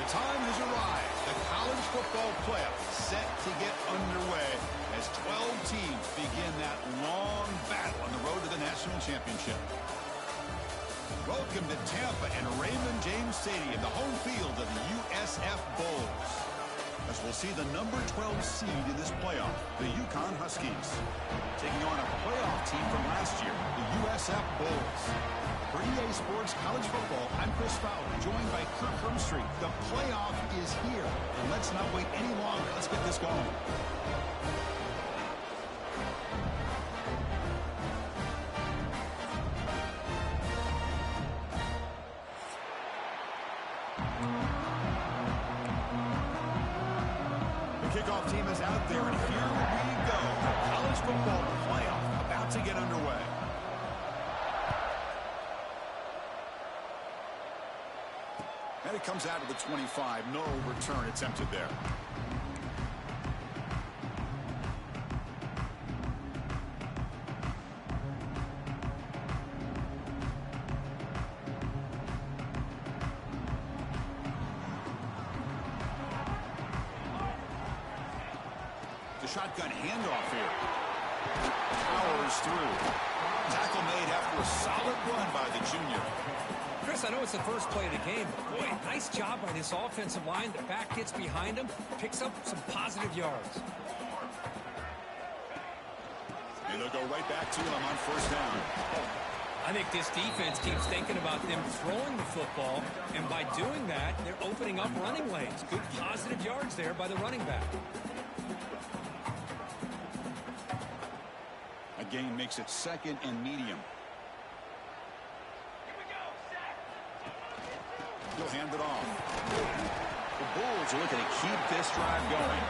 time has arrived. The college football playoff set to get underway as 12 teams begin that long battle on the road to the national championship. Welcome to Tampa and Raymond James Stadium, the home field of the USF Bulls. As we'll see the number 12 seed in this playoff, the Yukon Huskies, taking on a playoff team from last year, the USF Bulls. For EA Sports College Football, I'm Chris Fowler, joined by Kirk Hermstreet. The playoff is here, and let's not wait any longer. Let's get this going. The kickoff team is out there, and here we go. The college football playoff about to get underway. And it comes out to the 25. No return attempted there. The shotgun handoff here. Powers through. Tackle made after a solid run by the junior. Chris, I know it's the first play of the game, but boy, nice job by this offensive line. The back gets behind him, picks up some positive yards. And they'll go right back to him on first down. I think this defense keeps thinking about them throwing the football, and by doing that, they're opening up running lanes. Good positive yards there by the running back. A gain makes it second and medium. He'll hand it off. The Bulls are looking to keep this drive going.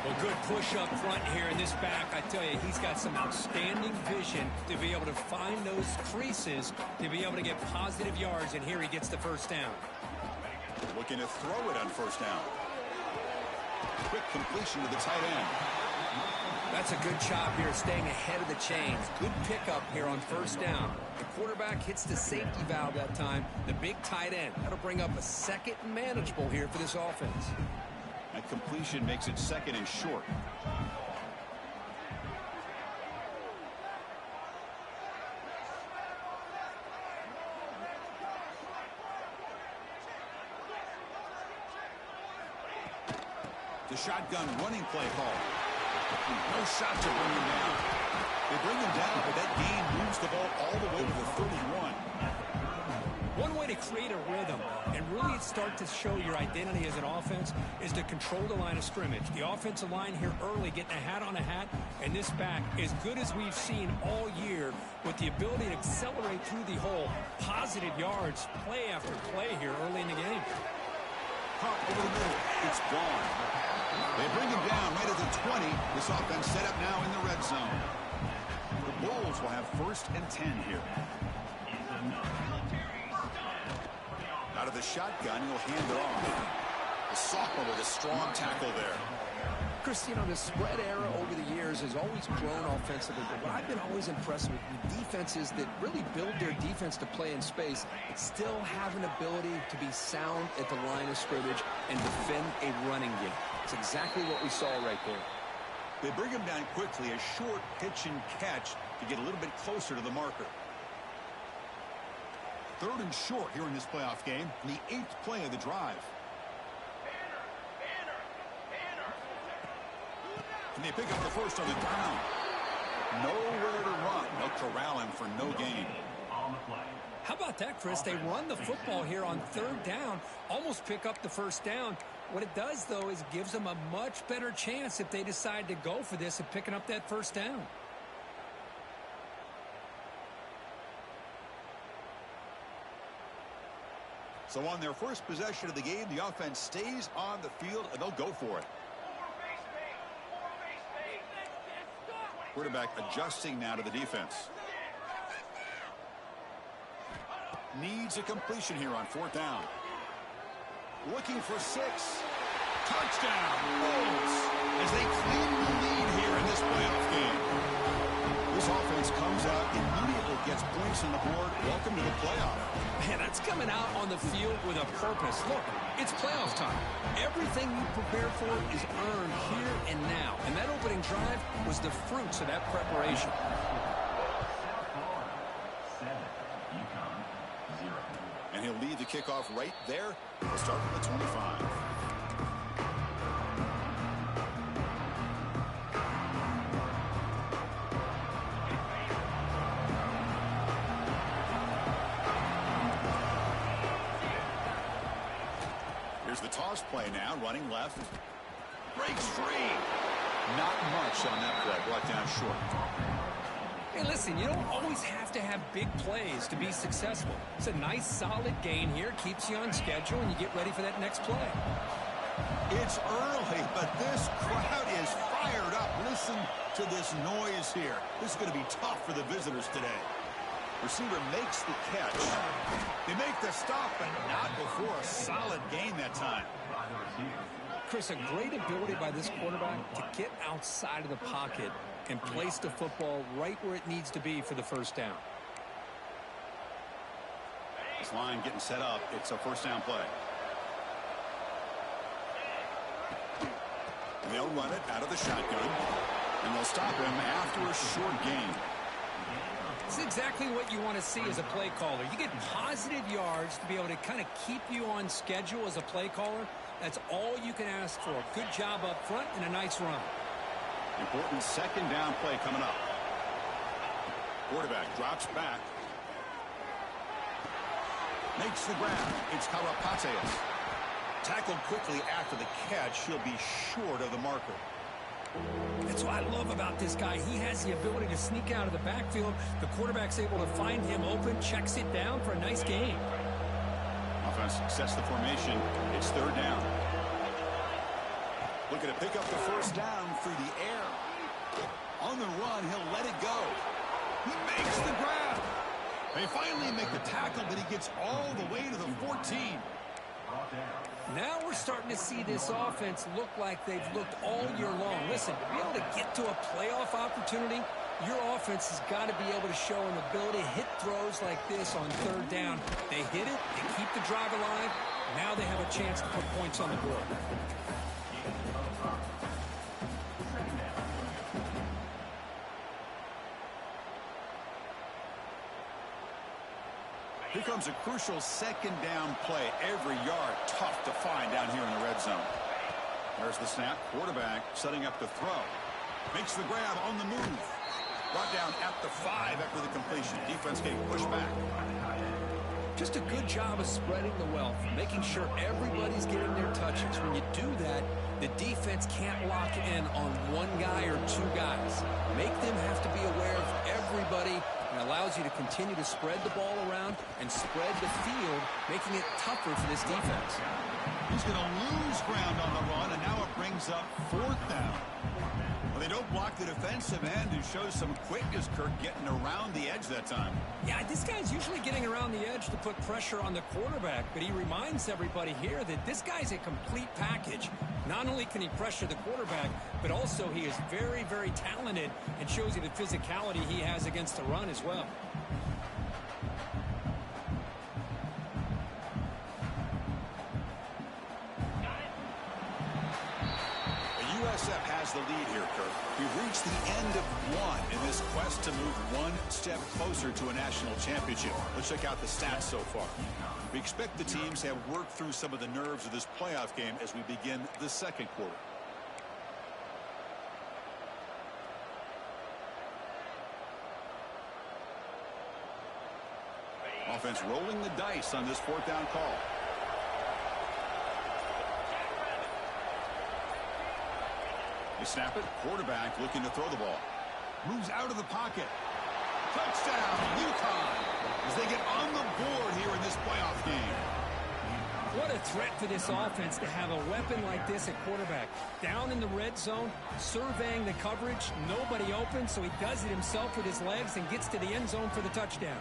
Well, good push up front here in this back. I tell you, he's got some outstanding vision to be able to find those creases, to be able to get positive yards, and here he gets the first down. Looking to throw it on first down. Quick completion to the tight end. That's a good job here, staying ahead of the chains. Good pickup here on first down. The quarterback hits the safety valve that time. The big tight end. That'll bring up a second and manageable here for this offense. That completion makes it second and short. The shotgun running play call. No shot to bring him down. They bring him down, but that gain moves the ball all the way to the 31. One way to create a rhythm and really start to show your identity as an offense is to control the line of scrimmage. The offensive line here early getting a hat on a hat, and this back as good as we've seen all year with the ability to accelerate through the hole. Positive yards, play after play here early in the game. Pop over the middle. It's gone. They bring him down right at the 20. This offense set up now in the red zone. The Bulls will have first and 10 here. Out of the shotgun, he'll hand it off. The sophomore with a strong tackle there. Chris, you know, the spread era over the years has always grown offensively, but what I've been always impressed with the defenses that really build their defense to play in space but still have an ability to be sound at the line of scrimmage and defend a running game. It's exactly what we saw right there. They bring him down quickly, a short pitch and catch to get a little bit closer to the marker. Third and short here in this playoff game, in the 8th play of the drive. And they pick up the first on the ground. Nowhere to run. They'll corral him for no gain. How about that, Chris? They run the football here on third down, almost pick up the first down. What it does, though, is gives them a much better chance if they decide to go for this and picking up that first down. So on their first possession of the game, the offense stays on the field, and they'll go for it. Quarterback adjusting now to the defense. Needs a completion here on fourth down. Looking for 6. Touchdown, Bulls, as they claim the lead here in this playoff game. This offense comes out, immediately gets points on the board. Welcome to the playoff. Man, that's got coming out on the field with a purpose. Look, it's playoff time. Everything you prepare for is earned here and now. And that opening drive was the fruits of that preparation. And he'll lead the kickoff right there. He'll start from the 25. Here's the toss play now, running left. Breaks free. Not much on that play. Brought down short. Hey, listen, you don't always have to have big plays to be successful. It's a nice, solid gain here. Keeps you on schedule, and you get ready for that next play. It's early, but this crowd is fired up. Listen to this noise here. This is going to be tough for the visitors today. Receiver makes the catch. They make the stop, but not before a solid gain that time. Chris, a great ability by this quarterback to get outside of the pocket and place the football right where it needs to be for the first down. This line getting set up. It's a first down play. And they'll run it out of the shotgun, and they'll stop him after a short gain. It's exactly what you want to see as a play caller. You get positive yards to be able to kind of keep you on schedule as a play caller. That's all you can ask for. Good job up front and a nice run. Important second down play coming up. Quarterback drops back. Makes the grab. It's Karapateas. Tackled quickly after the catch. He'll be short of the marker. That's what I love about this guy. He has the ability to sneak out of the backfield. The quarterback's able to find him open, checks it down for a nice gain. Offense sets the formation. It's third down. Looking to pick up the first down through the air. On the run, he'll let it go. He makes the grab. They finally make the tackle, but he gets all the way to the 14. Now we're starting to see this offense look like they've looked all year long. Listen, to be able to get to a playoff opportunity, your offense has got to be able to show an ability to hit throws like this on third down. They hit it, they keep the drive alive. Now they have a chance to put points on the board. Here comes a crucial second down play. Every yard tough to find down here in the red zone. There's the snap. Quarterback setting up the throw. Makes the grab on the move. Brought down at the 5 after the completion. Defense getting pushed back. Just a good job of spreading the wealth, making sure everybody's getting their touches. When you do that, the defense can't lock in on one guy or two guys. Make them have to be aware of everybody. It allows you to continue to spread the ball around and spread the field, making it tougher for this defense. He's going to lose ground on the run, and now it brings up fourth down. Well, they don't block the defensive end, who shows some quickness, Kirk, getting around the edge that time. Yeah, this guy's usually getting around the edge to put pressure on the quarterback, but he reminds everybody here that this guy's a complete package. Not only can he pressure the quarterback, but also he is very, very talented and shows you the physicality he has against the run as well. USF has the lead here, Kirk. We've reached the end of one in this quest to move one step closer to a national championship. Let's check out the stats so far. We expect the teams to have worked through some of the nerves of this playoff game as we begin the second quarter. Offense rolling the dice on this fourth down call. They snap it. Quarterback looking to throw the ball. Moves out of the pocket. Touchdown, UConn, as they get on the board here in this playoff game. What a threat for this offense to have a weapon like this at quarterback. Down in the red zone, surveying the coverage, nobody open, so he does it himself with his legs and gets to the end zone for the touchdown.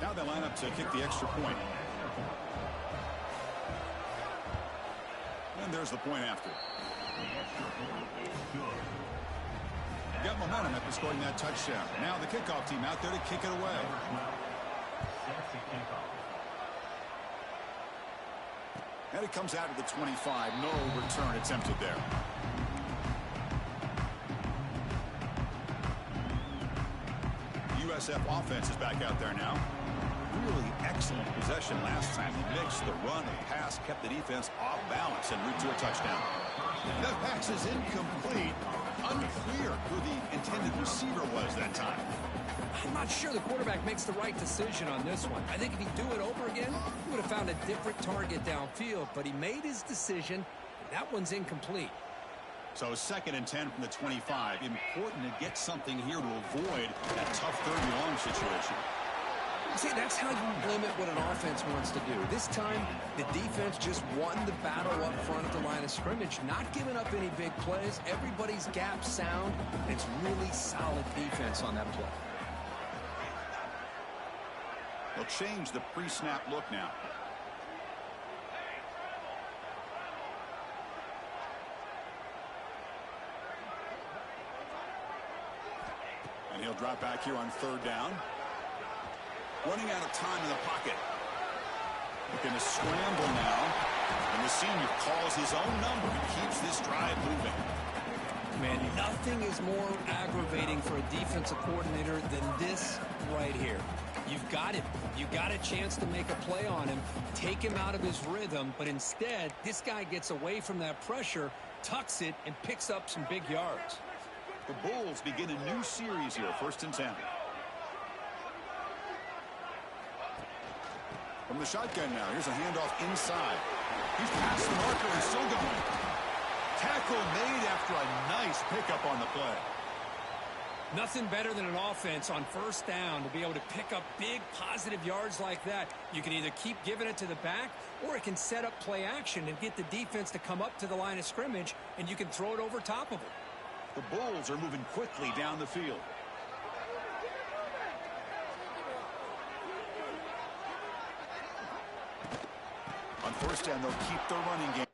Now they line up to kick the extra point. And there's the point after. Got momentum after scoring that touchdown. Now the kickoff team out there to kick it away. He comes out of the 25. No return attempted there. USF offense is back out there now. Really excellent possession last time. He mixed the run and pass, kept the defense off balance en route to a touchdown. That pass is incomplete. Unclear who the intended receiver was that time. I'm not sure the quarterback makes the right decision on this one. I think if he'd do it over again, he would have found a different target downfield, but he made his decision. That one's incomplete. So 2nd and 10 from the 25. Important to get something here to avoid that tough 3rd and long situation. See, that's how you limit what an offense wants to do. This time, the defense just won the battle up front at the line of scrimmage, not giving up any big plays. Everybody's gap sound, and it's really solid defense on that play. They'll change the pre-snap look now. And he'll drop back here on 3rd down. Running out of time in the pocket. Looking to scramble now. And the senior calls his own number and keeps this drive moving. Man, nothing is more aggravating for a defensive coordinator than this right here. You've got him. You got a chance to make a play on him, take him out of his rhythm, but instead, this guy gets away from that pressure, tucks it, and picks up some big yards. The Bulls begin a new series here, 1st and 10. From the shotgun now, here's a handoff inside. He's past the marker and still going. Tackle made after a nice pickup on the play. Nothing better than an offense on 1st down to be able to pick up big positive yards like that. You can either keep giving it to the back, or it can set up play action and get the defense to come up to the line of scrimmage, and you can throw it over top of them. The Bulls are moving quickly down the field. On 1st down, they'll keep the running game.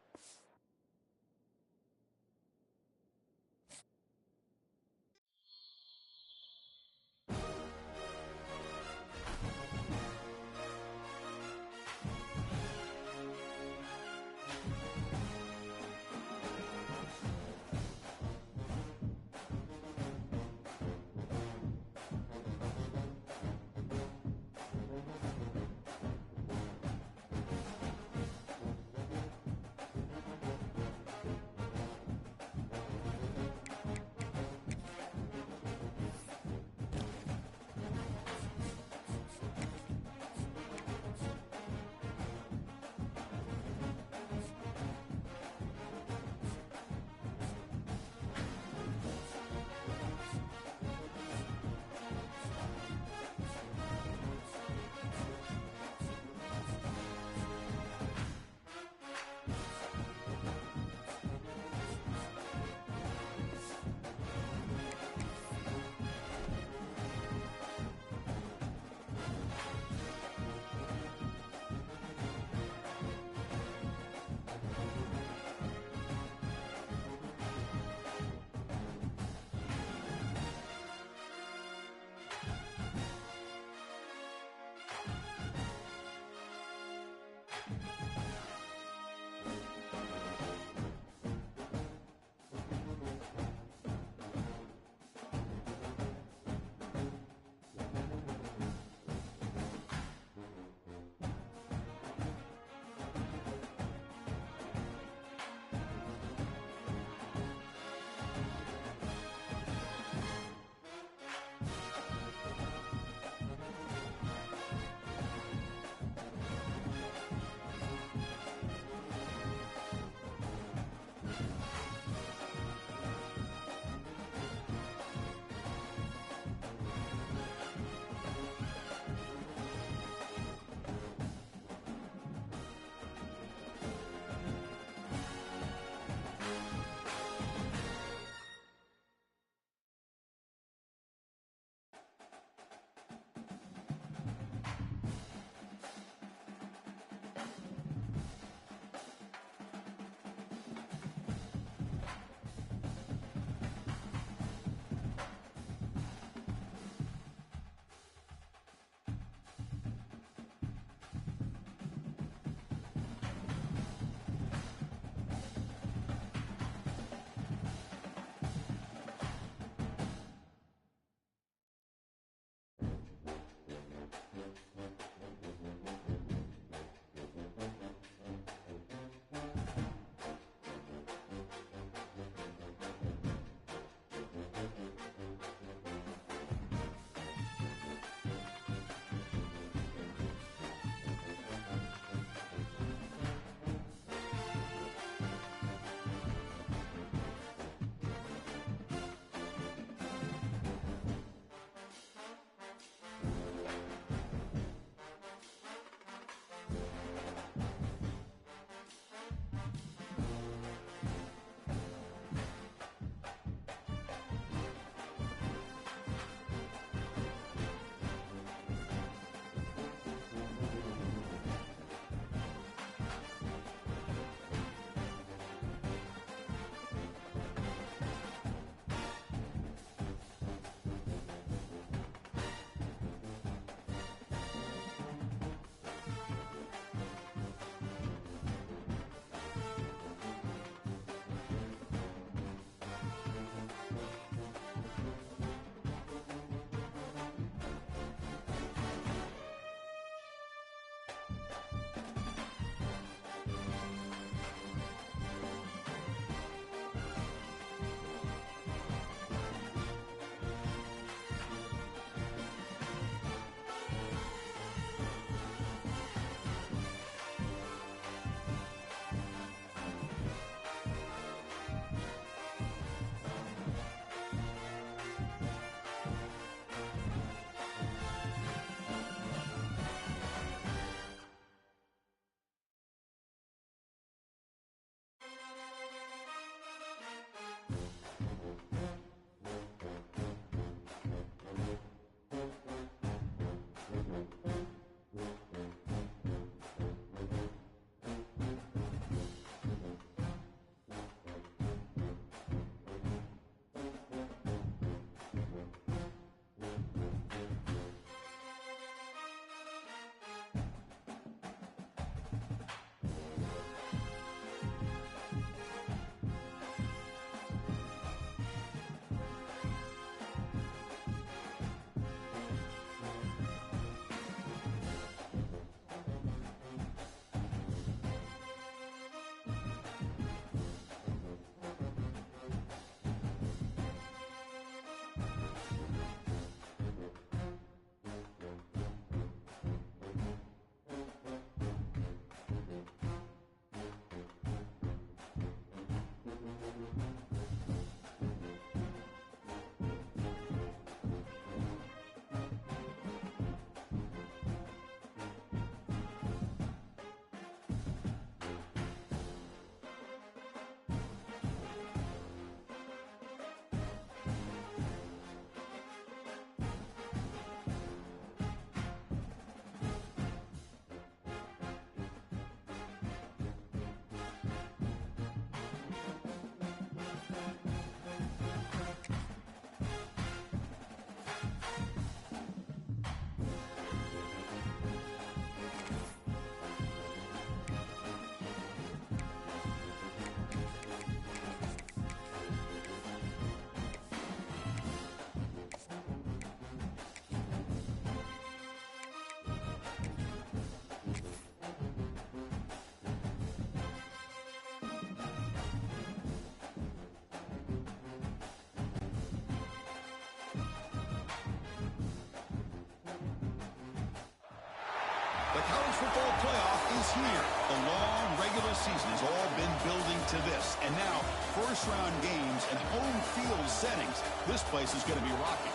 football playoff is here. The long regular season has all been building to this. And now, first-round games and home field settings. This place is going to be rocking.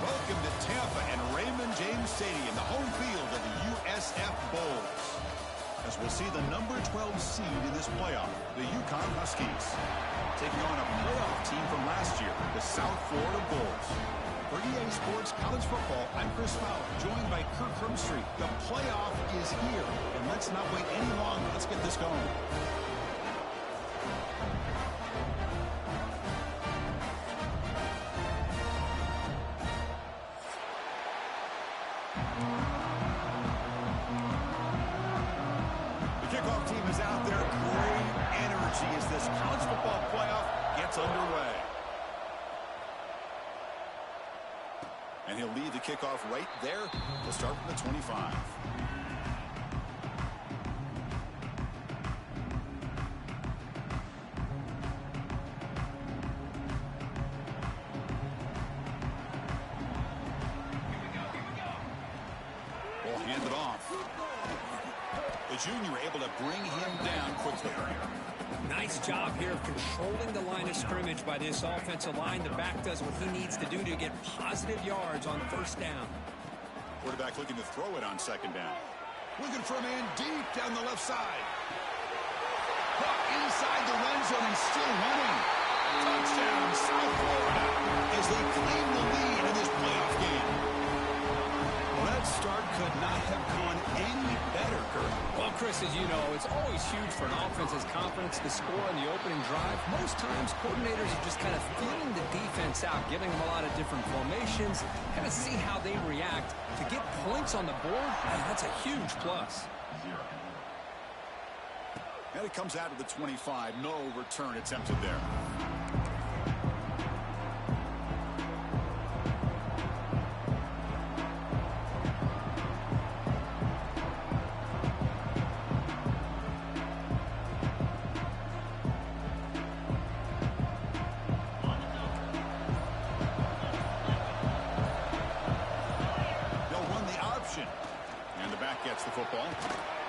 Welcome to Tampa and Raymond James Stadium, the home field of the USF Bowls. As we'll see the number 12 seed in this playoff, the Yukon Huskies, taking on a playoff team from last year, the South Florida Bulls. For EA Sports College Football, I'm Chris Fowler, joined by Kirk Hermstreet. The playoff is here, and let's not wait any longer. Let's get this going. The kickoff team is out there. Great energy as this college football playoff gets underway. And he'll lead the kickoff right there. We'll start from the 25. We'll hand it off. The junior able to bring him down quickly. Nice job here of controlling the line of scrimmage by this offensive line. The back does what he needs to do to get positive yards on first down. Quarterback looking to throw it on second down. Looking for a man deep down the left side. Caught inside the red zone and still running. Touchdown, South Florida, as they claim the lead in this playoff game. Well, that start could not have gone any better, Kurt. Well, Chris, as you know, it's always huge for an offense's confidence to score on the opening drive. Most times, coordinators are just kind of feeling the defense out, giving them a lot of different formations, kind of see how they react. To get points on the board, that's a huge plus. And it comes out of the 25. No return attempted there. And the back gets the football.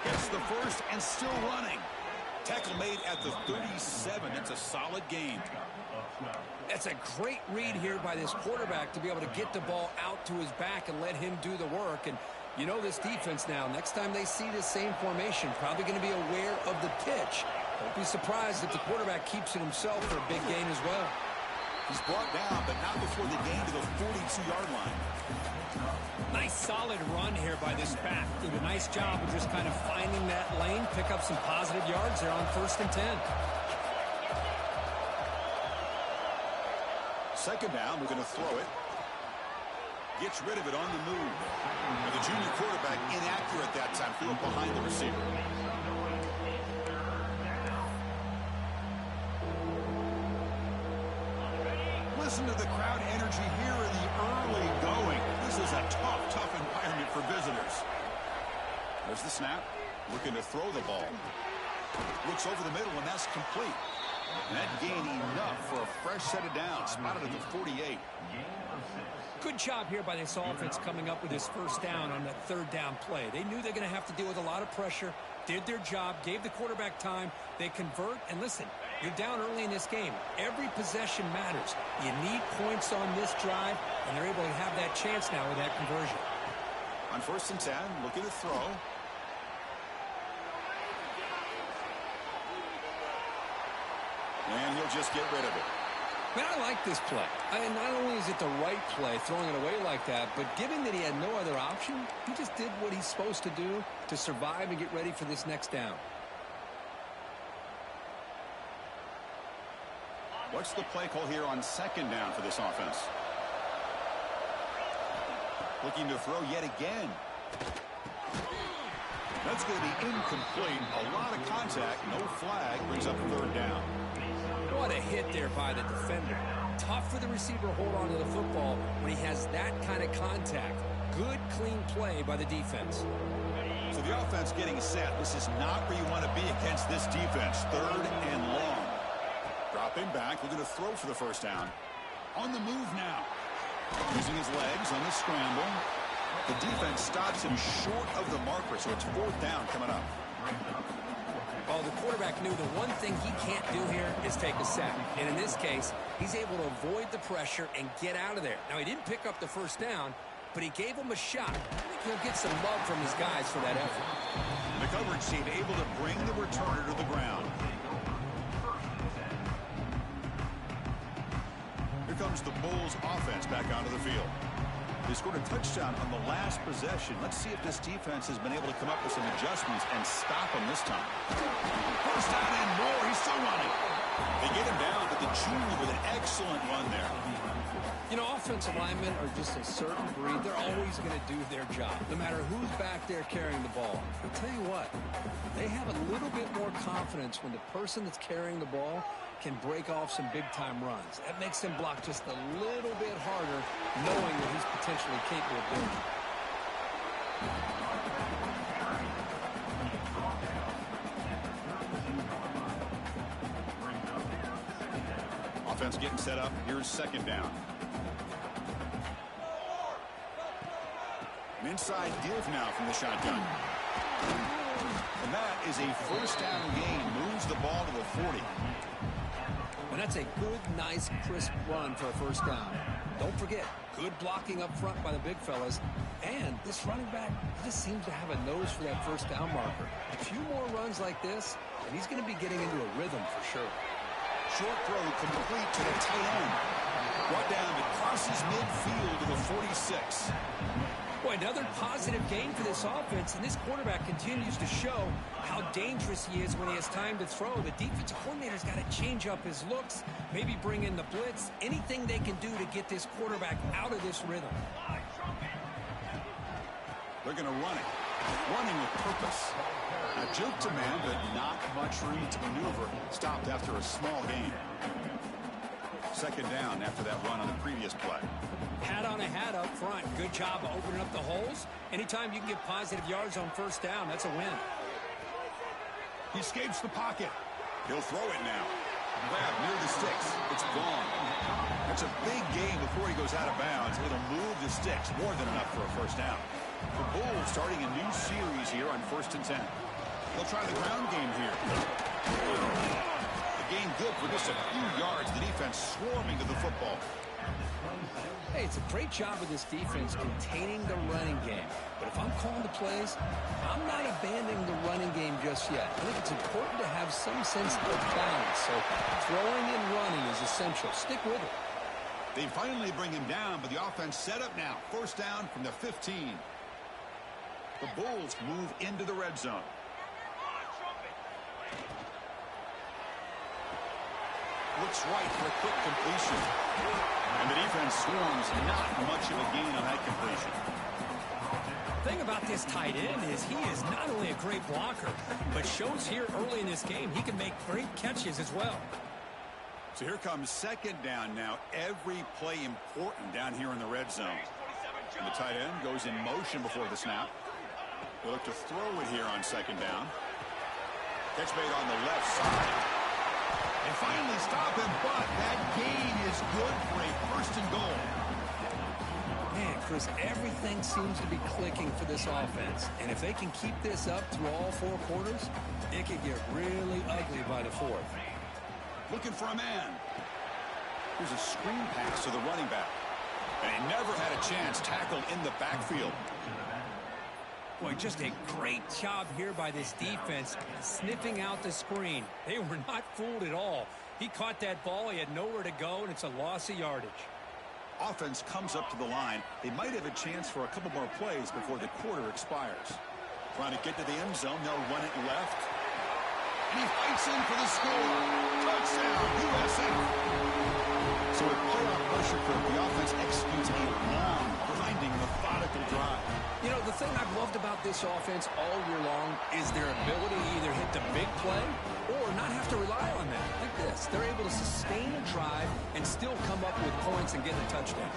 Gets the first and still running. Tackle made at the 37. That's a solid gain. That's a great read here by this quarterback to be able to get the ball out to his back and let him do the work. And you know this defense now. Next time they see the same formation, probably going to be aware of the pitch. Don't be surprised if the quarterback keeps it himself for a big gain as well. He's brought down, but not before the gain to the 42-yard line. Nice solid run here by this back. Did a nice job of just kind of finding that lane, pick up some positive yards there on 1st and 10. Second down, we're going to throw it. Gets rid of it on the move. And the junior quarterback inaccurate that time, threw it behind the receiver. Listen to the crowd energy here in the early going. This is a tough environment for visitors. There's the snap. Looking to throw the ball. Looks over the middle, and that's complete. And that gained enough for a fresh set of downs. Spotted at the 48. Good job here by this offense coming up with his first down on that 3rd down play. They knew they're going to have to deal with a lot of pressure, did their job, gave the quarterback time. They convert, and listen, you're down early in this game. Every possession matters. You need points on this drive, and they're able to have that chance now with that conversion. On 1st and 10, looking to throw. And he'll just get rid of it. Man, I like this play. Not only is it the right play, throwing it away like that, but given that he had no other option, he just did what he's supposed to do to survive and get ready for this next down. What's the play call here on 2nd down for this offense? Looking to throw yet again. That's going to be incomplete. A lot of contact. No flag. Brings up 3rd down. What a hit there by the defender. Tough for the receiver to hold on to the football when he has that kind of contact. Good, clean play by the defense. So the offense getting set. This is not where you want to be against this defense. 3rd and long. Dropping back. Looking to throw for the 1st down. On the move now. Using his legs on the scramble. The defense stops him short of the marker, so it's 4th down coming up. Well, the quarterback knew the one thing he can't do here is take a sack. And in this case, he's able to avoid the pressure and get out of there. Now, he didn't pick up the first down, but he gave him a shot. I think he'll get some love from his guys for that effort. The coverage team able to bring the returner to the ground. Here comes the Bulls offense back onto the field. They scored a touchdown on the last possession. Let's see if this defense has been able to come up with some adjustments and stop them this time. First down and more. He's still running. They get him down, but the junior with an excellent run there. You know, offensive linemen are just a certain breed. They're always going to do their job, no matter who's back there carrying the ball. I'll tell you what, they have a little bit more confidence when the person that's carrying the ball can break off some big-time runs. That makes them block just a little bit harder, knowing that he's potentially capable of doing it. Offense getting set up. Here's 2nd down. An inside give now from the shotgun. And that is a 1st down gain. Moves the ball to the 40. And that's a good, nice, crisp run for a 1st down. Don't forget, good blocking up front by the big fellas. And this running back just seems to have a nose for that 1st down marker. A few more runs like this, and he's going to be getting into a rhythm for sure. Short throw complete to the tight end. Brought down to crosses midfield to the 46. Boy, another positive game for this offense, and this quarterback continues to show how dangerous he is when he has time to throw. The defensive coordinator's got to change up his looks, maybe bring in the blitz, anything they can do to get this quarterback out of this rhythm. They're going to run it. Running with purpose. A juke to man, but not much room to maneuver. Stopped after a small gain. 2nd down after that run on the previous play. Hat on a hat up front. Good job of opening up the holes. Anytime you can get positive yards on 1st down, that's a win. He escapes the pocket. He'll throw it now. Grab near the sticks. It's gone. That's a big gain before he goes out of bounds. It'll move the sticks. More than enough for a 1st down. The Bulls starting a new series here on 1st and 10. They'll try the ground game here. The game good for just a few yards. The defense swarming to the football. Hey, it's a great job of this defense containing the running game. But if I'm calling the plays, I'm not abandoning the running game just yet. I think it's important to have some sense of balance. So throwing and running is essential. Stick with it. They finally bring him down, but the offense set up now. 1st down from the 15. The Bulls move into the red zone. Looks right for a quick completion. And the defense swarms. Not much of a gain on that completion. The thing about this tight end is he is not only a great blocker, but shows here early in this game he can make great catches as well. So here comes 2nd down now. Every play important down here in the red zone. And the tight end goes in motion before the snap. They look to throw it here on 2nd down. Catch made on the left side. And finally stop him, but that gain is good for a 1st and goal. Man, Chris, everything seems to be clicking for this offense. And if they can keep this up through all 4 quarters, it could get really ugly by the 4th. Looking for a man. Here's a screen pass to the running back. And he never had a chance tackled in the backfield. Boy, just a great job here by this defense, sniffing out the screen. They were not fooled at all. He caught that ball. He had nowhere to go, and it's a loss of yardage. Offense comes up to the line. They might have a chance for a couple more plays before the quarter expires. Trying to get to the end zone. They'll run it left. And he fights in for the score. Touchdown, USA. So with playoff pressure for the offense executes a long, grinding, methodical drive. You know, the thing I've loved about this offense all year long is their ability to either hit the big play or not have to rely on that. Like this. They're able to sustain a drive and still come up with points and get a touchdown.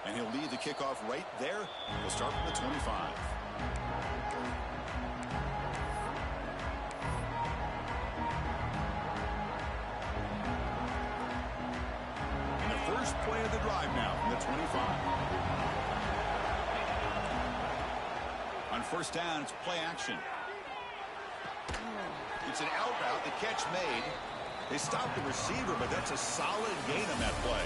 And he'll lead the kickoff right there. We'll start from the 25. drive now from the 25. On first down, it's play action. It's an out route. The catch made. They stopped the receiver, but that's a solid gain on that play.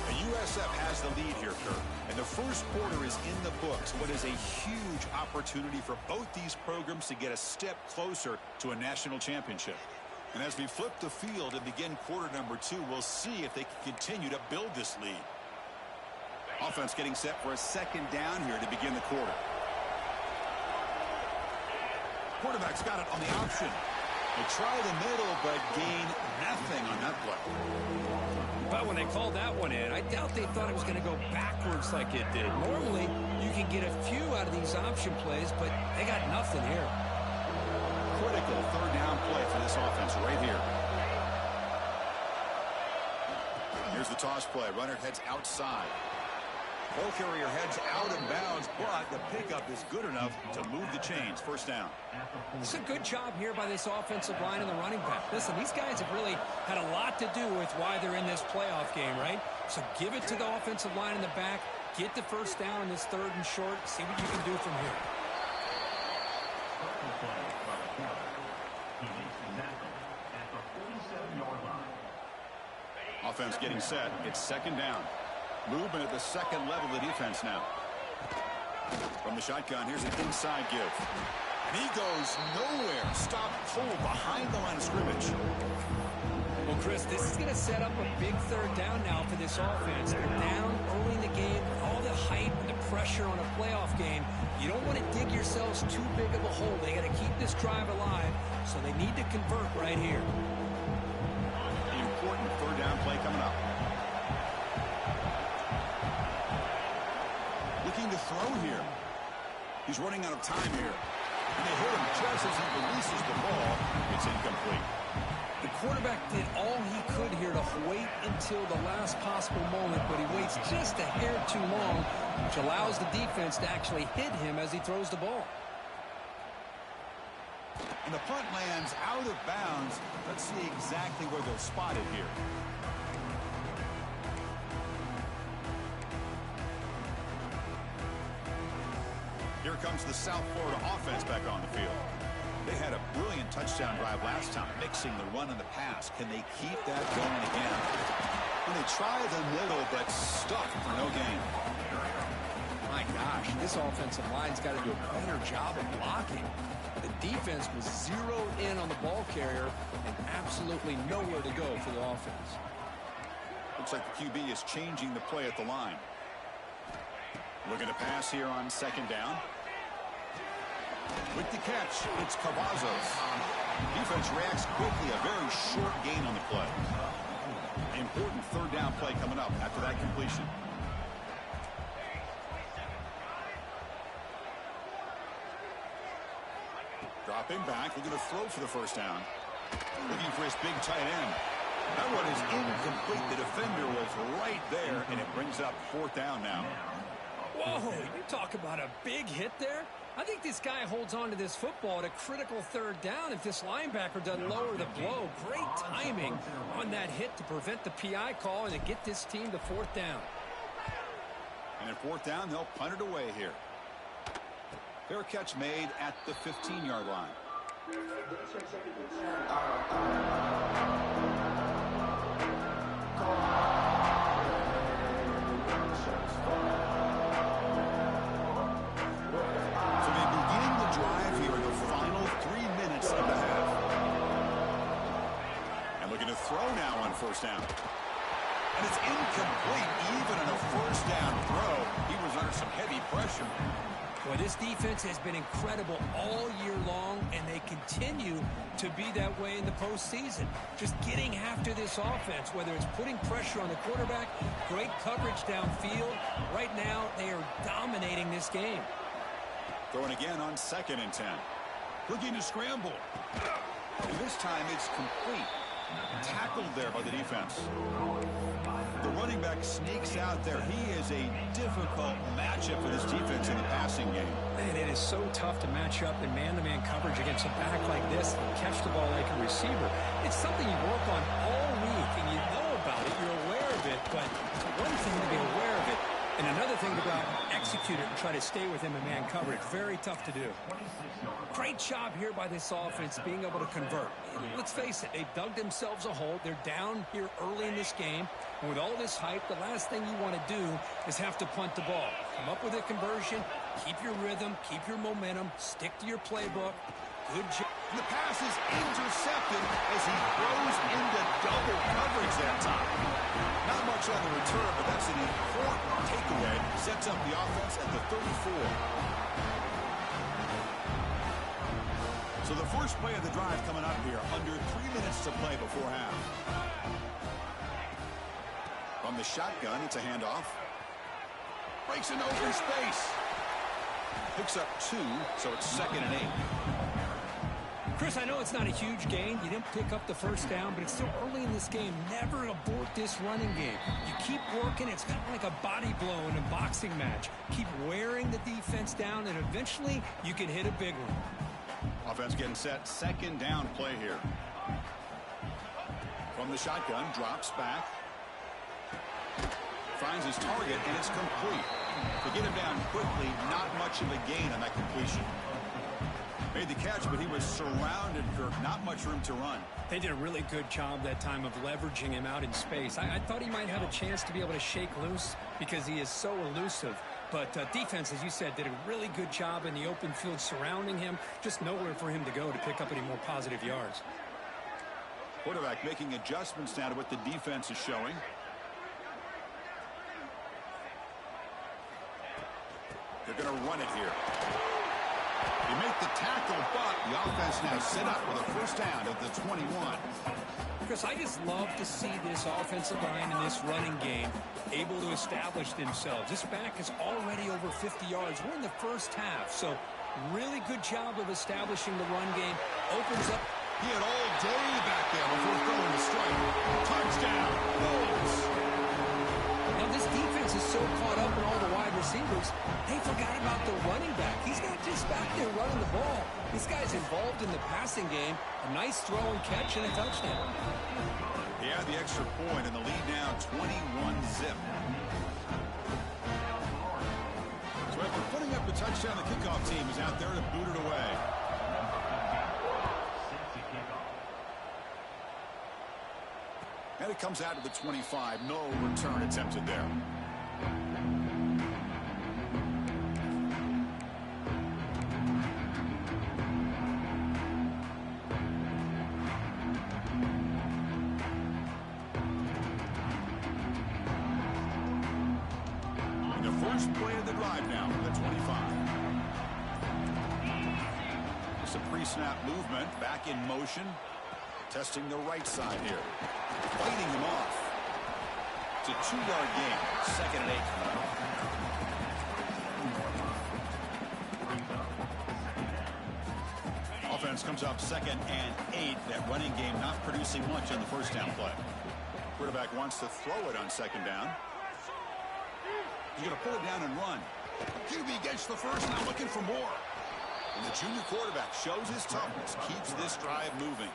The USF has the lead here, Kirk. And the first quarter is in the books. What is a huge opportunity for both these programs to get a step closer to a national championship. And as we flip the field and begin quarter number 2, we'll see if they can continue to build this lead. Offense getting set for a second down here to begin the quarter. Quarterback's got it on the option. They try the middle, but gain nothing on that play. But when they called that one in, I doubt they thought it was going to go backwards like it did. Normally, you can get a few out of these option plays, but they got nothing here. Critical third down play for this offense right here. Here's the toss play. Runner heads outside. Ball carrier heads out of bounds, but the pickup is good enough to move the chains. First down. It's a good job here by this offensive line and the running back. Listen, these guys have really had a lot to do with why they're in this playoff game, right? So give it to the offensive line in the back. Get the first down in this third and short. See what you can do from here. Offense getting set. It's second down. Movement at the second level of the defense now. From the shotgun, here's an inside give. And he goes nowhere. Stop cold behind the line of scrimmage. Well, Chris, this is going to set up a big third down now for this offense. They're down early in the game. All the hype and the pressure on a playoff game. You don't want to dig yourselves too big of a hole. They got to keep this drive alive, so they need to convert right here. The important third down play coming up. Looking to throw here. He's running out of time here. And they hit him just as he releases the ball. It's incomplete. The quarterback did all he could here to wait until the last possible moment, but he waits just a hair too long, which allows the defense to actually hit him as he throws the ball. And the punt lands out of bounds. Let's see exactly where they'll spot it here. Here comes the South Florida offense back on the field. They had a brilliant touchdown drive last time, mixing the run and the pass. Can they keep that going again? And they try the middle, but stuck for no gain. My gosh, this offensive line's got to do a better job of blocking. The defense was zeroed in on the ball carrier and absolutely nowhere to go for the offense. Looks like the QB is changing the play at the line. Looking to pass here on second down. With the catch, it's Cavazos. Defense reacts quickly, a very short gain on the play. Important third down play coming up after that completion. Dropping back, looking to throw for the first down. Looking for his big tight end. That one is incomplete. The defender was right there, and it brings up fourth down now. Whoa, you talk about a big hit there. I think this guy holds on to this football at a critical third down if this linebacker doesn't lower the blow. Great timing on that hit to prevent the PI call and to get this team to fourth down. And at fourth down, they'll punt it away here. Fair catch made at the 15-yard line. Throw now on first down. And it's incomplete even on a first down throw. He was under some heavy pressure. Boy, this defense has been incredible all year long, and they continue to be that way in the postseason. Just getting after this offense, whether it's putting pressure on the quarterback, great coverage downfield. Right now, they are dominating this game. Throwing again on 2nd and 10. Looking to scramble. And this time it's complete. Tackled there by the defense. The running back sneaks out there. He is a difficult matchup for this defense in the passing game. Man, it is so tough to match up in man-to-man coverage against a back like this and catch the ball like a receiver. It's something you work on all week, and you know about it. You're aware of it, but to run to try to stay with him in man coverage. Very tough to do. Great job here by this offense being able to convert. Let's face it, they've dug themselves a hole. They're down here early in this game. And with all this hype, the last thing you want to do is have to punt the ball. Come up with a conversion, keep your rhythm, keep your momentum, stick to your playbook. Good job. The pass is intercepted as he throws into double coverage that time. Not much on the return, but that's an important takeaway. Sets up the offense at the 34. So the first play of the drive coming up here. Under 3 minutes to play before half. From the shotgun, it's a handoff. Breaks into open space. Picks up 2, so it's 2nd and 8. Chris, I know it's not a huge gain. You didn't pick up the first down, but it's still early in this game. Never abort this running game. You keep working. It's kind of like a body blow in a boxing match. Keep wearing the defense down, and eventually you can hit a big one. Offense getting set. 2nd down play here. From the shotgun, drops back. Finds his target, and it's complete. To get him down quickly, not much of a gain on that completion. Made the catch, but he was surrounded, Kirk. Not much room to run. They did a really good job that time of leveraging him out in space. I thought he might have a chance to be able to shake loose because he is so elusive. But defense, as you said, did a really good job in the open field surrounding him. Just nowhere for him to go to pick up any more positive yards. Quarterback making adjustments now to what the defense is showing. They're going to run it here. They make the tackle, but the offense now set up with a first down at the 21. Chris, I just love to see this offensive line in this running game able to establish themselves. This back is already over 50 yards. We're in the first half, so really good job of establishing the run game. Opens up. He had all day back there before throwing the strike. Touchdown, Bulls. Now, this defense is so caught up in all the wide receivers, they forgot about the running back. He's not just back there running the ball. This guy's involved in the passing game. A nice throw and catch and a touchdown. He had the extra point, and the lead now 21-zip. So after putting up the touchdown, the kickoff team is out there to boot it away. And it comes out to the 25. No return attempted there. And the first play of the drive now from the 25. It's a pre-snap movement. Back in motion. Testing the right side here. Fighting him off. It's a 2-yard gain. 2nd and 8. Offense comes up 2nd and 8. That running game not producing much on the first down play. Quarterback wants to throw it on 2nd down. He's going to pull it down and run. QB gets the first, now looking for more. And the junior quarterback shows his toughness, keeps this drive moving.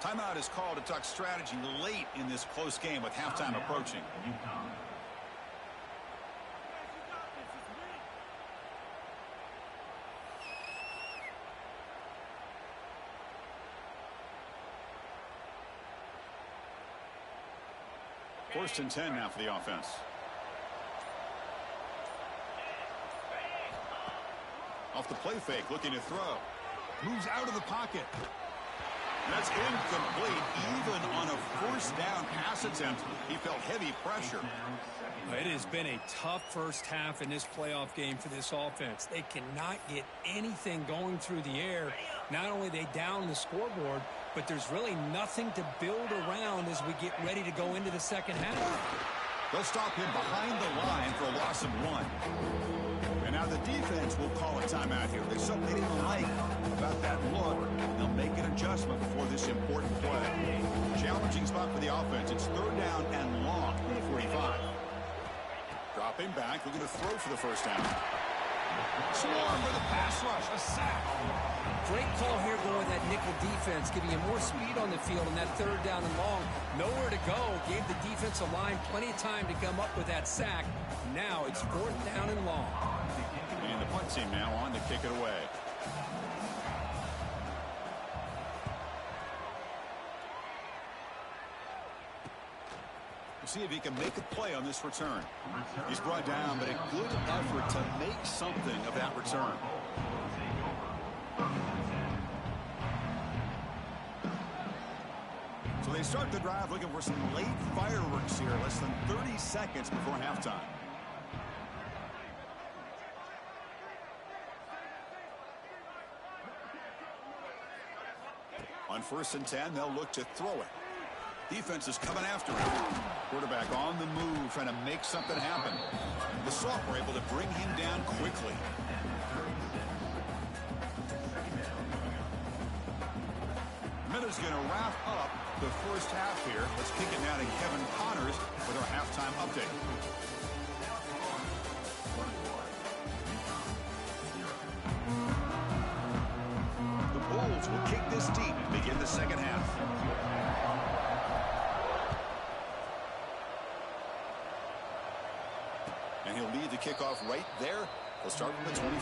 Timeout is called to talk strategy late in this close game with halftime approaching. First and 10 now for the offense. Off the play fake, looking to throw. Moves out of the pocket. That's incomplete. Even on a first down pass attempt, he felt heavy pressure. It has been a tough first half in this playoff game for this offense. They cannot get anything going through the air. Not only they down the scoreboard, but there's really nothing to build around as we get ready to go into the second half. They'll stop him behind the line for a loss of 1. And now the defense will call a timeout here. There's something they didn't like about that look. They'll make an adjustment before this important play. Challenging spot for the offense. It's 3rd down and long from the 45. Dropping back, looking to throw for the first down. Swarm for the pass rush, a sack. Great call here going with that nickel defense, giving you more speed on the field on that 3rd down and long. Nowhere to go. Gave the defensive line plenty of time to come up with that sack. Now it's 4th down and long. The punt team now on to kick it away. We'll see if he can make a play on this return. He's brought down, but a good effort to make something of that return. So they start the drive looking for some late fireworks here, less than 30 seconds before halftime. On 1st and 10, they'll look to throw it. Defense is coming after him. Quarterback on the move, trying to make something happen. The Soft were able to bring him down quickly. Minute's going to wrap up the first half here. Let's kick it now to Kevin Connors with our halftime update. The Bulls will kick this deep and begin the second half. And he'll lead the kickoff right there. He'll start from the 25.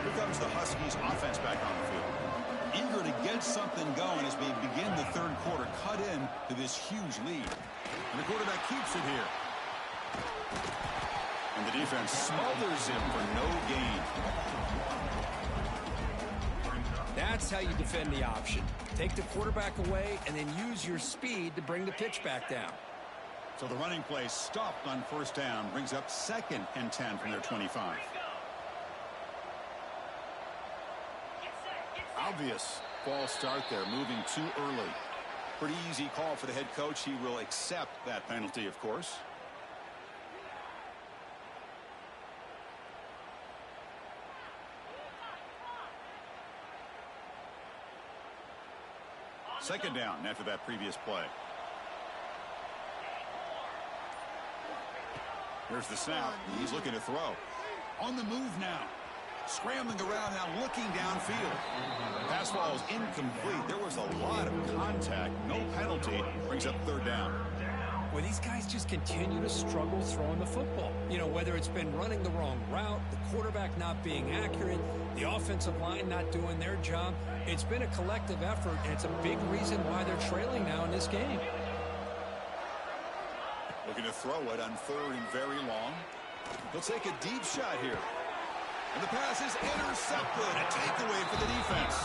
Here comes the Huskies offense back on the field. Eager to get something going as we begin the third quarter. Cut in to this huge lead. And the quarterback keeps it here. And the defense smothers him for no gain. That's how you defend the option. Take the quarterback away and then use your speed to bring the pitch back down. So the running play stopped on 1st down. Brings up 2nd and 10 from their 25. Obvious false start there, moving too early. Pretty easy call for the head coach. He will accept that penalty, of course. Second down after that previous play. Here's the snap. He's looking to throw. On the move now. Scrambling around now, looking downfield. Pass ball is incomplete. There was a lot of contact. No penalty. Brings up 3rd down. Well, these guys just continue to struggle throwing the football. You know, whether it's been running the wrong route, the quarterback not being accurate, the offensive line not doing their job. It's been a collective effort, and it's a big reason why they're trailing now in this game. Looking to throw it on 3rd and very long. He'll take a deep shot here. And the pass is intercepted. A takeaway for the defense.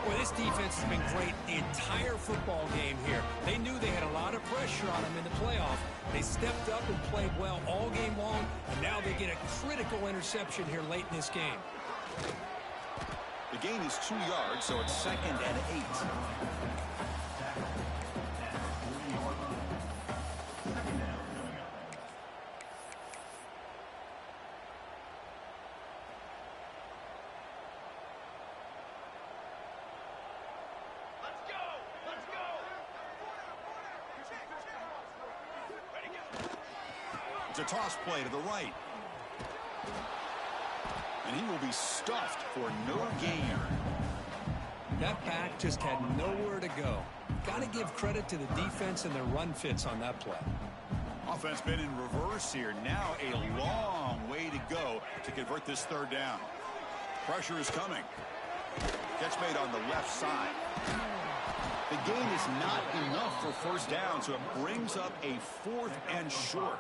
Well, this defense has been great the entire football game here. They knew they had a lot of pressure on them in the playoff. They stepped up and played well all game long, and now they get a critical interception here late in this game. The gain is 2 yards, so it's 2nd and 8. It's a toss play to the right. And he will be stuffed for no gain. That back just had nowhere to go. Got to give credit to the defense and their run fits on that play. Offense been in reverse here. Now a long way to go to convert this 3rd down. Pressure is coming. Catch made on the left side. The gain is not enough for 1st down, so it brings up a 4th and short.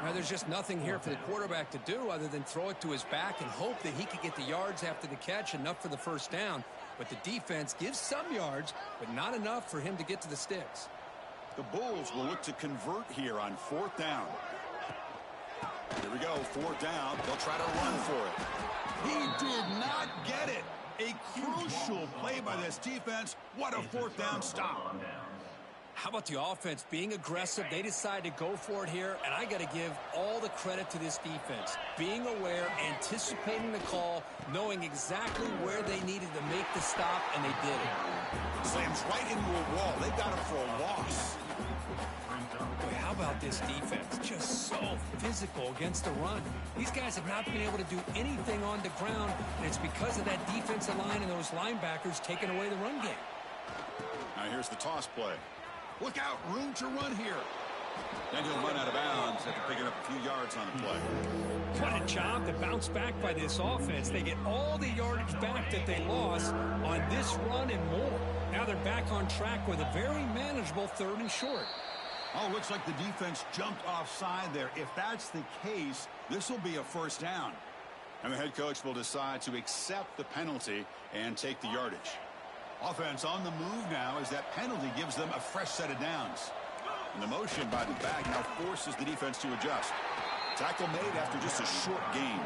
Now, there's just nothing here for the quarterback to do other than throw it to his back and hope that he could get the yards after the catch, enough for the 1st down. But the defense gives some yards, but not enough for him to get to the sticks. The Bulls will look to convert here on 4th down. Here we go, 4th down. They'll try to run for it. He did not get it. A crucial play by this defense. What a 4th down stop. How about the offense being aggressive? They decide to go for it here, and I got to give all the credit to this defense. Being aware, anticipating the call, knowing exactly where they needed to make the stop, and they did it. Slams right into a wall. They got him for a loss. Boy, how about this defense? Just so physical against the run. These guys have not been able to do anything on the ground, and it's because of that defensive line and those linebackers taking away the run game. here's the toss play. Look out, room to run here. And he'll run out of bounds after picking up a few yards on the play. What a job to bounce back by this offense. They get all the yardage back that they lost on this run and more. Now they're back on track with a very manageable 3rd and short. Oh, looks like the defense jumped offside there. If that's the case, this will be a 1st down. And the head coach will decide to accept the penalty and take the yardage. Offense on the move now as that penalty gives them a fresh set of downs. And the motion by the back now forces the defense to adjust. Tackle made after just a short gain.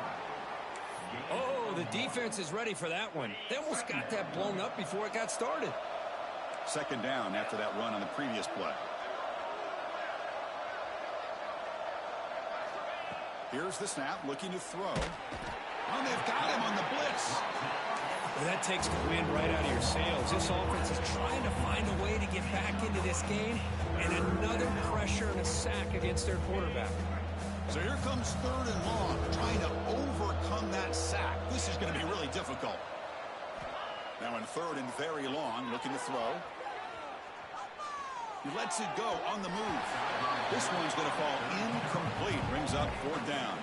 Oh, the defense is ready for that one. They almost got that blown up before it got started. 2nd down after that run on the previous play. Here's the snap, looking to throw. Oh, they've got him on the blitz. Well, that takes the wind right out of your sails. This offense is trying to find a way to get back into this game, and another pressure and a sack against their quarterback. So here comes 3rd and long, trying to overcome that sack. This is going to be really difficult. Now in 3rd and very long, looking to throw. He lets it go on the move. This one's going to fall incomplete. Brings up 4th down.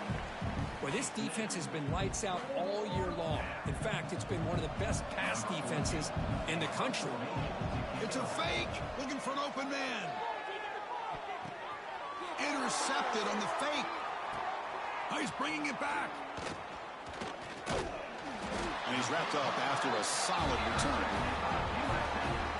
Well, this defense has been lights out all year long. In fact, it's been one of the best pass defenses in the country. It's a fake. Looking for an open man. Intercepted on the fake. Oh, he's bringing it back. And he's wrapped up after a solid return.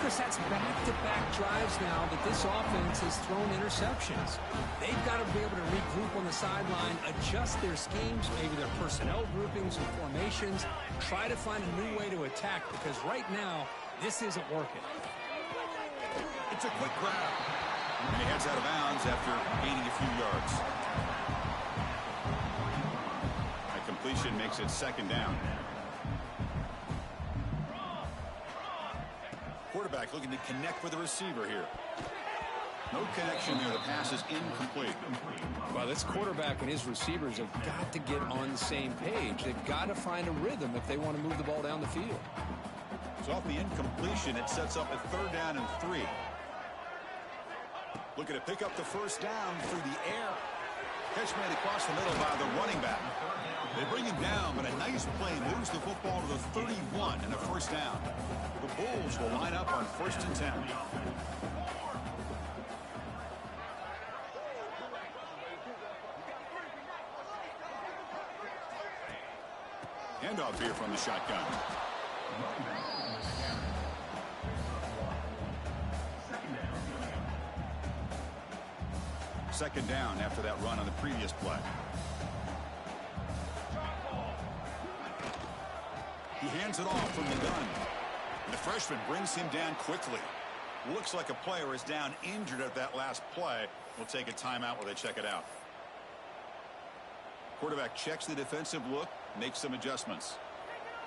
Chris, that's back-to-back drives now that this offense has thrown interceptions. They've got to be able to regroup on the sideline, adjust their schemes, maybe their personnel groupings and formations, try to find a new way to attack, because right now, this isn't working. It's a quick grab. And he heads out of bounds after gaining a few yards. A completion makes it 2nd down. Quarterback looking to connect with the receiver here. No connection there. The pass is incomplete. Well, this quarterback and his receivers have got to get on the same page. They've got to find a rhythm if they want to move the ball down the field. So off the incompletion, it sets up a 3rd down and 3. Looking to pick up the 1st down through the air. Catch made across the middle by the running back. They bring him down, but a nice play moves the football to the 31 and a 1st down. The Bulls will line up on 1st and 10. Handoff here from the shotgun. 2nd down after that run on the previous play. He hands it off from the gun. And the freshman brings him down quickly. Looks like a player is down injured at that last play. We'll take a timeout while they check it out. Quarterback checks the defensive look, makes some adjustments.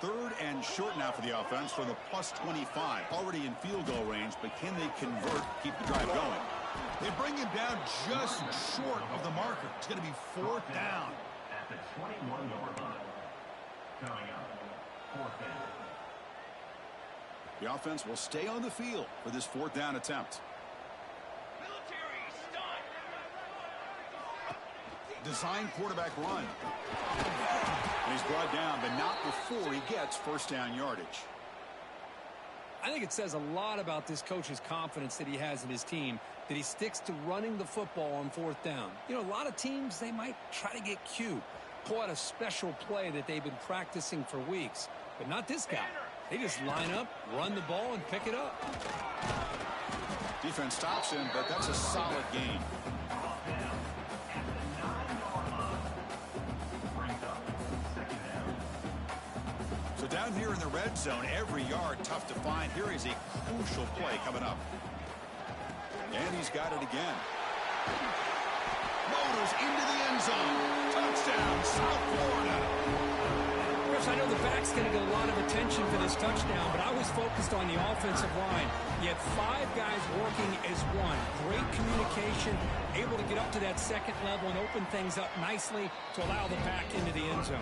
3rd and short now for the offense from the +25. Already in field goal range, but can they convert, keep the drive going? They bring him down just short of the marker. It's going to be 4th down. At the 21-yard line. Coming up, 4th down. The offense will stay on the field for this 4th down attempt. Design quarterback run. And he's brought down, but not before he gets 1st down yardage. I think it says a lot about this coach's confidence that he has in his team, that he sticks to running the football on 4th down. You know, a lot of teams, they might try to get cute, pull out a special play that they've been practicing for weeks, but not this guy. They just line up, run the ball, and pick it up. Defense stops him, but that's a solid gain. So down here in the red zone, every yard tough to find. Here is a crucial play coming up. And he's got it again. Motors into the end zone. Touchdown, South Florida. Chris, I know the back's going to get a lot of attention for this touchdown, but I was focused on the offensive line. You had 5 guys working as one. Great communication, able to get up to that 2nd level and open things up nicely to allow the back into the end zone.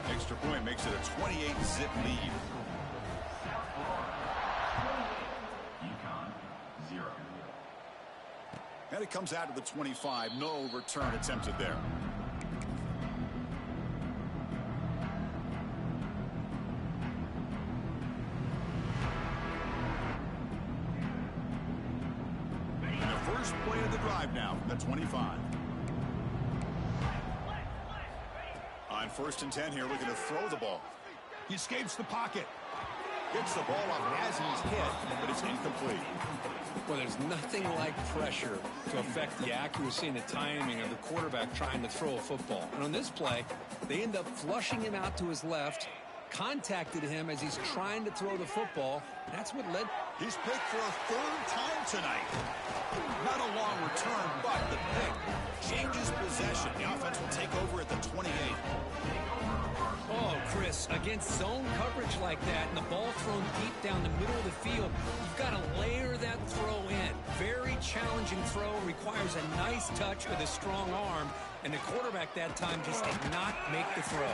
Extra point makes it a 28-zip lead. And it comes out to the 25. No return attempted there. And the first play of the drive now from the 25. On 1st and 10 here, looking to throw the ball. He escapes the pocket. Gets the ball off as he's hit, but it's incomplete. Well, there's nothing like pressure to affect the accuracy and the timing of the quarterback trying to throw a football. And on this play, they end up flushing him out to his left, contacted him as he's trying to throw the football. That's what led. He's picked for a 3rd time tonight. Not a long return, but the pick changes possession. The offense will take over at the 28. Oh, Chris, against zone coverage like that and the ball thrown deep down the middle of the field, you've got to layer that throw in. Very challenging throw, requires a nice touch with a strong arm, and the quarterback that time just did not make the throw.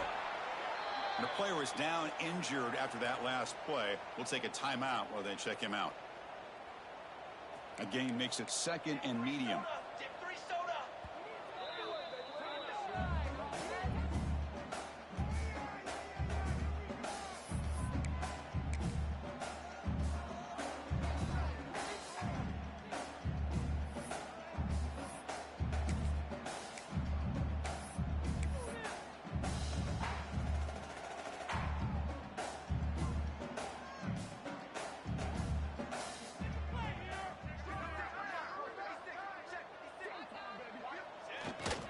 And the player is down injured after that last play. We'll take a timeout while they check him out. A gain makes it 2nd and medium.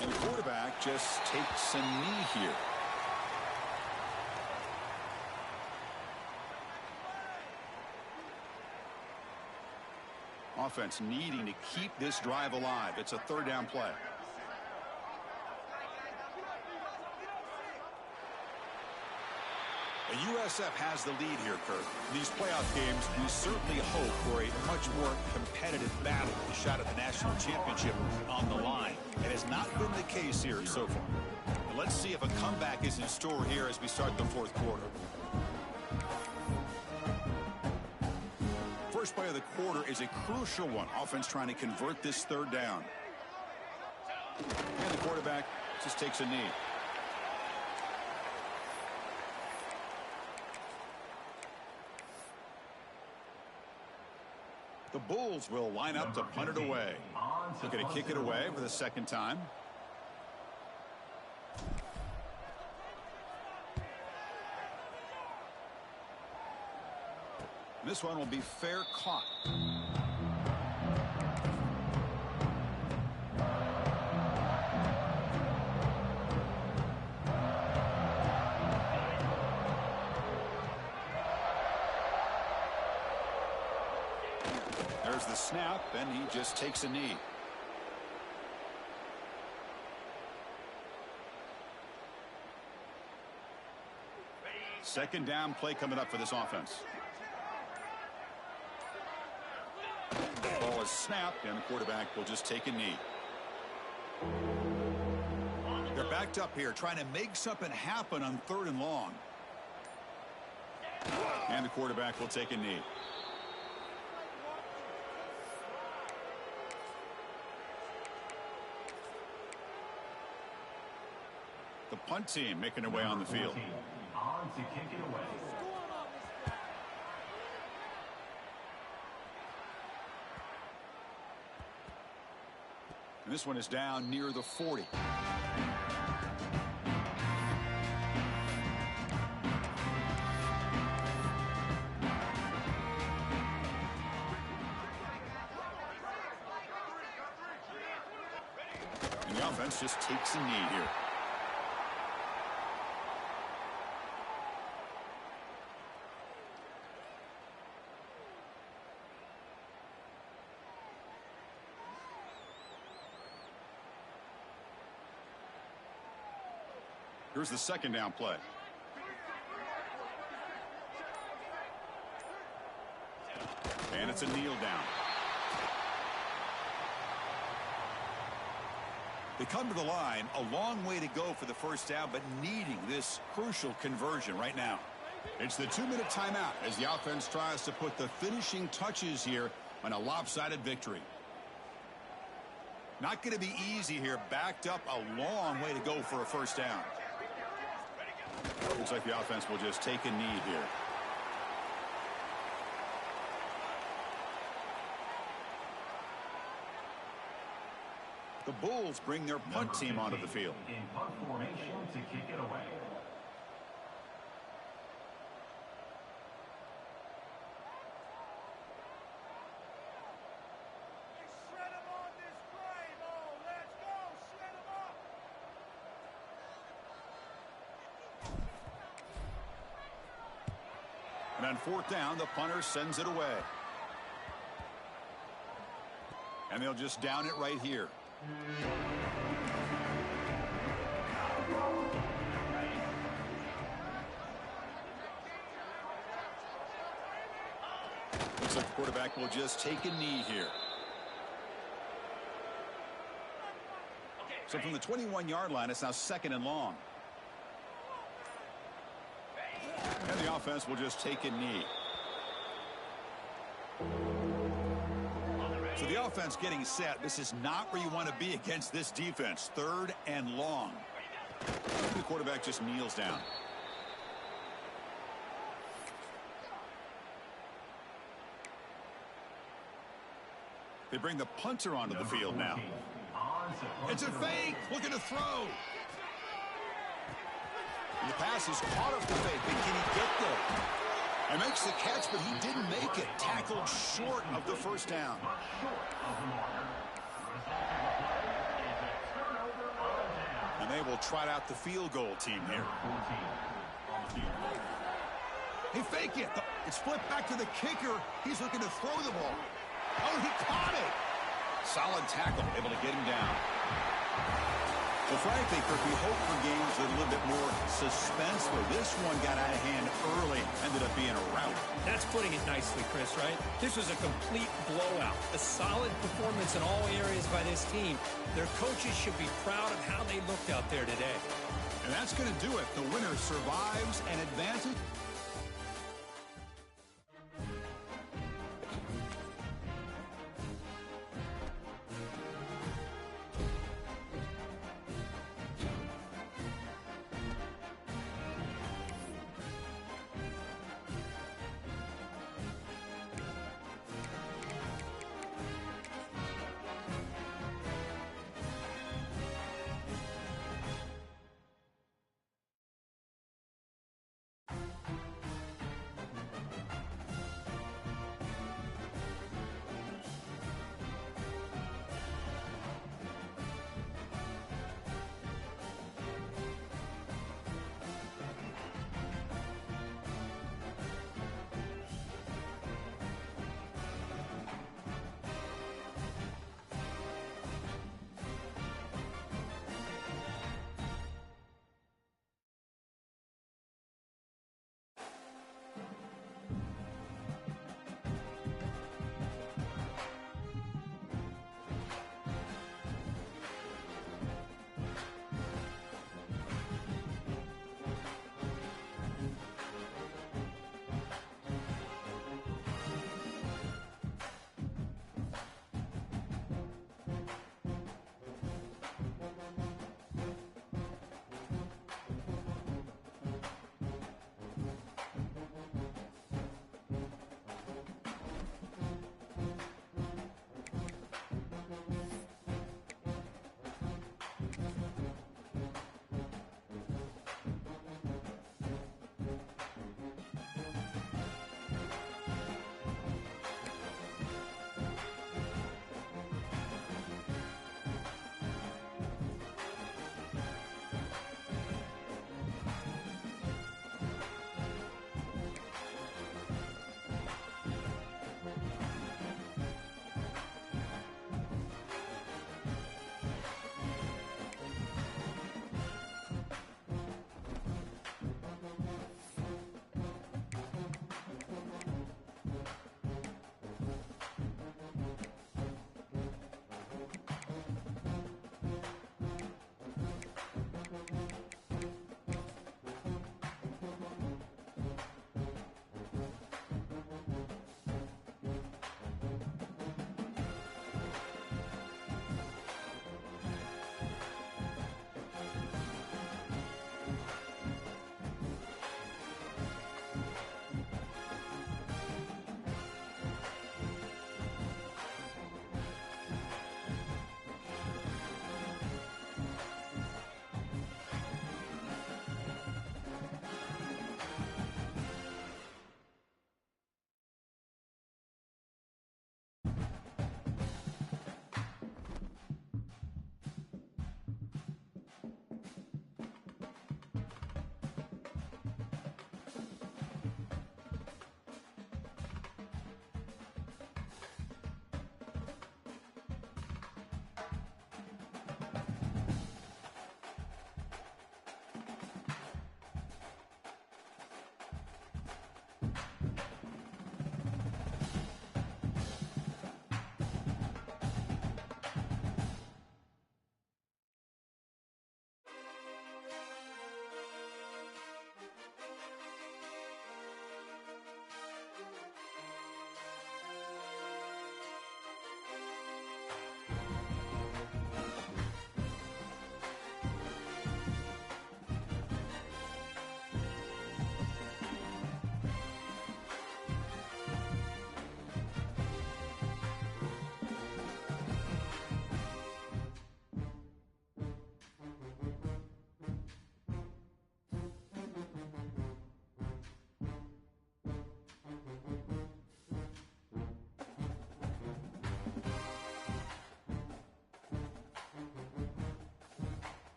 And the quarterback just takes a knee here. Offense needing to keep this drive alive. It's a 3rd down play. The USF has the lead here, Kurt. In these playoff games, we certainly hope for a much more competitive battle. A shot at the national championship on the line. It has not been the case here so far. And let's see if a comeback is in store here as we start the 4th quarter. First play of the quarter is a crucial one. Offense trying to convert this 3rd down. And the quarterback just takes a knee. The Bulls will line up to punt it away. Looking to kick it away for the 2nd time. This one will be fair caught. There's the snap, and he just takes a knee. Second down play coming up for this offense. Ball is snapped, and the quarterback will just take a knee. They're backed up here, trying to make something happen on 3rd and long. And the quarterback will take a knee. The punt team making their way on the field. On to kick it away. And this one is down near the 40. And the offense just takes a knee here. Here's the 2nd down play. And it's a kneel down. They come to the line, a long way to go for the 1st down, but needing this crucial conversion right now. It's the 2-minute timeout as the offense tries to put the finishing touches here on a lopsided victory. Not going to be easy here. Backed up a long way to go for a first down. Looks like the offense will just take a knee here. The Bulls bring their punt team onto the field. In punt formation to kick it away. And on fourth down, the punter sends it away. And they'll just down it right here. Looks like the quarterback will just take a knee here. So from the 21-yard line, it's now 2nd and long. And the offense will just take a knee. So the offense getting set. This is not where you want to be against this defense. 3rd and long. The quarterback just kneels down. They bring the punter onto the field now. It's a fake. Looking to throw. And the pass is caught off the fake. But can he get there? He makes the catch, but he didn't make it. Tackled short of the first down. And they will trot out the field goal team here. He fake it. It's flipped back to the kicker. He's looking to throw the ball. Oh, he caught it. Solid tackle, able to get him down. Well, frankly, Kirk, we hope for games with a little bit more suspenseful. This one got out of hand early, ended up being a rout. That's putting it nicely, Chris, right? This was a complete blowout. A solid performance in all areas by this team. Their coaches should be proud of how they looked out there today. And that's going to do it. The winner survives and advances.